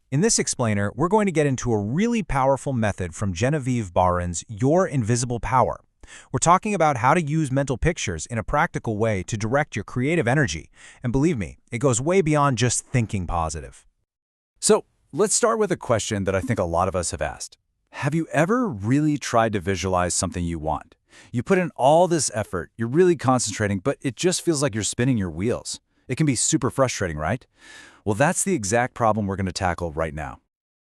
In this explainer, we're going to get into a really powerful method from Behrend's Your Invisible Power. We're talking about how to use mental pictures in a practical way to direct your creative energy. And believe me, it goes way beyond just thinking positive. So, let's start with a question that I think a lot of us have asked. Have you ever really tried to visualize something you want? You put in all this effort, you're really concentrating, but it just feels like you're spinning your wheels. It can be super frustrating, right? Well, that's the exact problem we're going to tackle right now.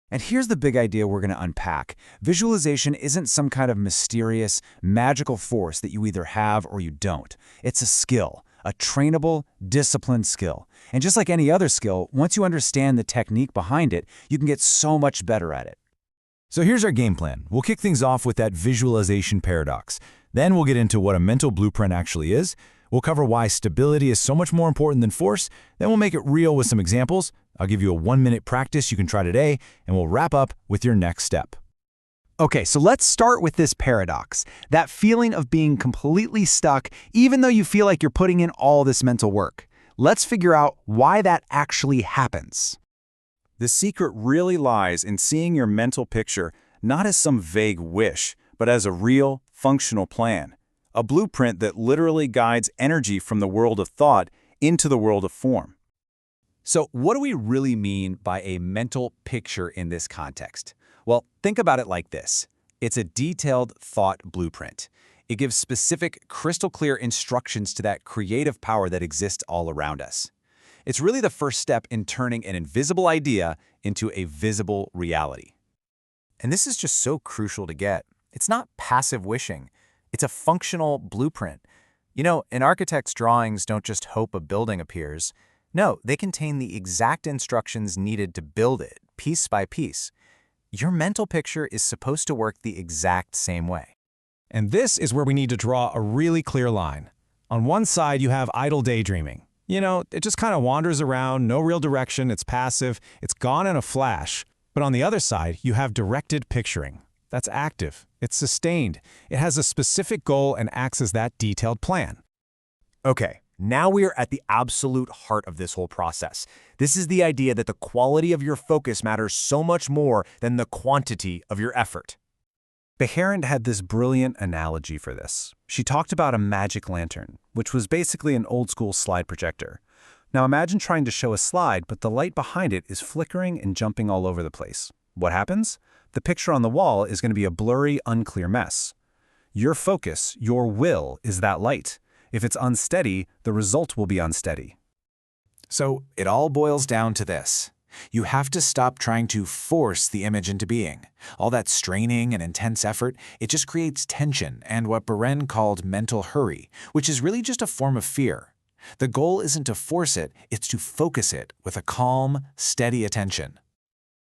And here's the big idea we're going to unpack. Visualization isn't some kind of mysterious, magical force that you either have or you don't. It's a skill, a trainable, disciplined skill. And just like any other skill, once you understand the technique behind it, you can get so much better at it. So here's our game plan. We'll kick things off with that visualization paradox. Then we'll get into what a mental blueprint actually is. We'll cover why stability is so much more important than force. Then we'll make it real with some examples. I'll give you a 1-minute practice you can try today, and we'll wrap up with your next step. Okay, so let's start with this paradox, that feeling of being completely stuck even though you feel like you're putting in all this mental work. Let's figure out why that actually happens. The secret really lies in seeing your mental picture not as some vague wish, but as a real, functional plan. A blueprint that literally guides energy from the world of thought into the world of form. So what do we really mean by a mental picture in this context? Well, think about it like this. It's a detailed thought blueprint. It gives specific, crystal clear instructions to that creative power that exists all around us. It's really the first step in turning an invisible idea into a visible reality. And this is just so crucial to get. It's not passive wishing. It's a functional blueprint. You know, an architect's drawings don't just hope a building appears. No, they contain the exact instructions needed to build it, piece by piece. Your mental picture is supposed to work the exact same way. And this is where we need to draw a really clear line. On one side, you have idle daydreaming. You know, it just kind of wanders around, no real direction, it's passive, it's gone in a flash. But on the other side, you have directed picturing. That's active, it's sustained, it has a specific goal and acts as that detailed plan. Okay, now we are at the absolute heart of this whole process. This is the idea that the quality of your focus matters so much more than the quantity of your effort. Behrend had this brilliant analogy for this. She talked about a magic lantern, which was basically an old-school slide projector. Now imagine trying to show a slide, but the light behind it is flickering and jumping all over the place. What happens? The picture on the wall is going to be a blurry, unclear mess. Your focus, your will, is that light. If it's unsteady, the result will be unsteady. So it all boils down to this. You have to stop trying to force the image into being. All that straining and intense effort, it just creates tension and what Behrend called mental hurry, which is really just a form of fear. The goal isn't to force it, it's to focus it with a calm, steady attention.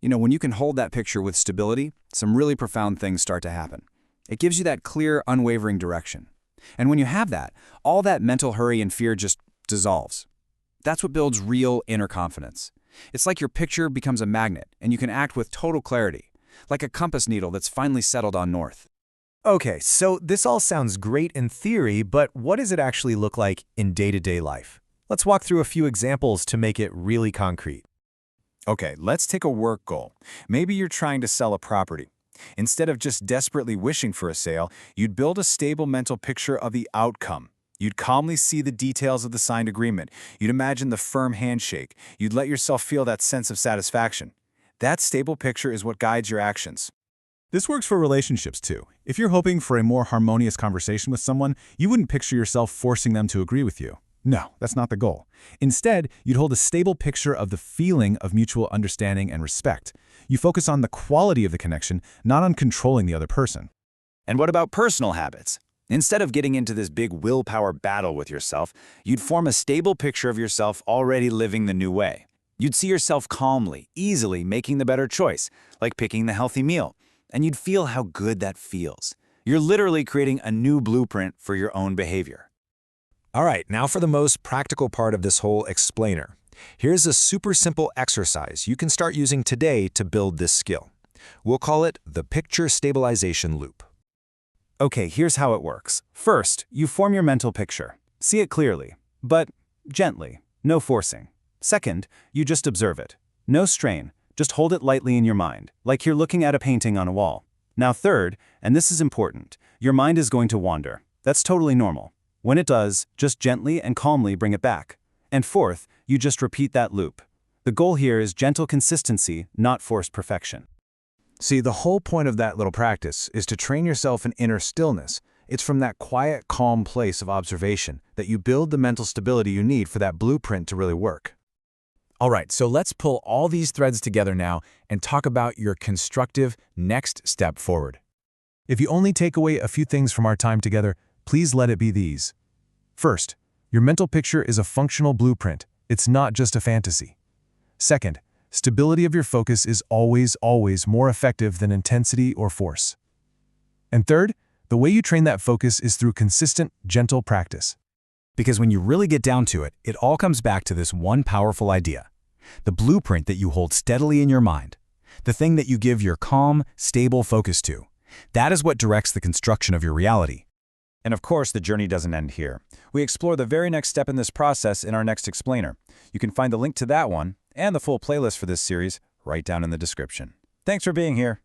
You know, when you can hold that picture with stability, some really profound things start to happen. It gives you that clear, unwavering direction. And when you have that, all that mental hurry and fear just dissolves. That's what builds real inner confidence. It's like your picture becomes a magnet, and you can act with total clarity, like a compass needle that's finally settled on north. Okay, so this all sounds great in theory, but what does it actually look like in day-to-day life? Let's walk through a few examples to make it really concrete. Okay, let's take a work goal. Maybe you're trying to sell a property. Instead of just desperately wishing for a sale, you'd build a stable mental picture of the outcome. You'd calmly see the details of the signed agreement. You'd imagine the firm handshake. You'd let yourself feel that sense of satisfaction. That stable picture is what guides your actions. This works for relationships too. If you're hoping for a more harmonious conversation with someone, you wouldn't picture yourself forcing them to agree with you. No, that's not the goal. Instead, you'd hold a stable picture of the feeling of mutual understanding and respect. You focus on the quality of the connection, not on controlling the other person. And what about personal habits? Instead of getting into this big willpower battle with yourself, you'd form a stable picture of yourself already living the new way. You'd see yourself calmly, easily making the better choice, like picking the healthy meal. And you'd feel how good that feels. You're literally creating a new blueprint for your own behavior. All right, now for the most practical part of this whole explainer. Here's a super simple exercise you can start using today to build this skill. We'll call it the picture stabilization loop. Okay, here's how it works. First, you form your mental picture. See it clearly, but gently, no forcing. Second, you just observe it. No strain, Just hold it lightly in your mind, like you're looking at a painting on a wall. Now third, and this is important, your mind is going to wander. That's totally normal. When it does, just gently and calmly bring it back. And fourth, you just repeat that loop. The goal here is gentle consistency, not forced perfection. See, the whole point of that little practice is to train yourself in inner stillness. It's from that quiet, calm place of observation that you build the mental stability you need for that blueprint to really work. All right, so let's pull all these threads together now and talk about your constructive next step forward. If you only take away a few things from our time together, please let it be these. First, your mental picture is a functional blueprint. It's not just a fantasy. Second, stability of your focus is always more effective than intensity or force. And third, the way you train that focus is through consistent, gentle practice. Because when you really get down to it, it all comes back to this one powerful idea. The blueprint that you hold steadily in your mind. The thing that you give your calm, stable focus to. That is what directs the construction of your reality. And of course, the journey doesn't end here. We explore the very next step in this process in our next explainer. You can find the link to that one and the full playlist for this series right down in the description. Thanks for being here.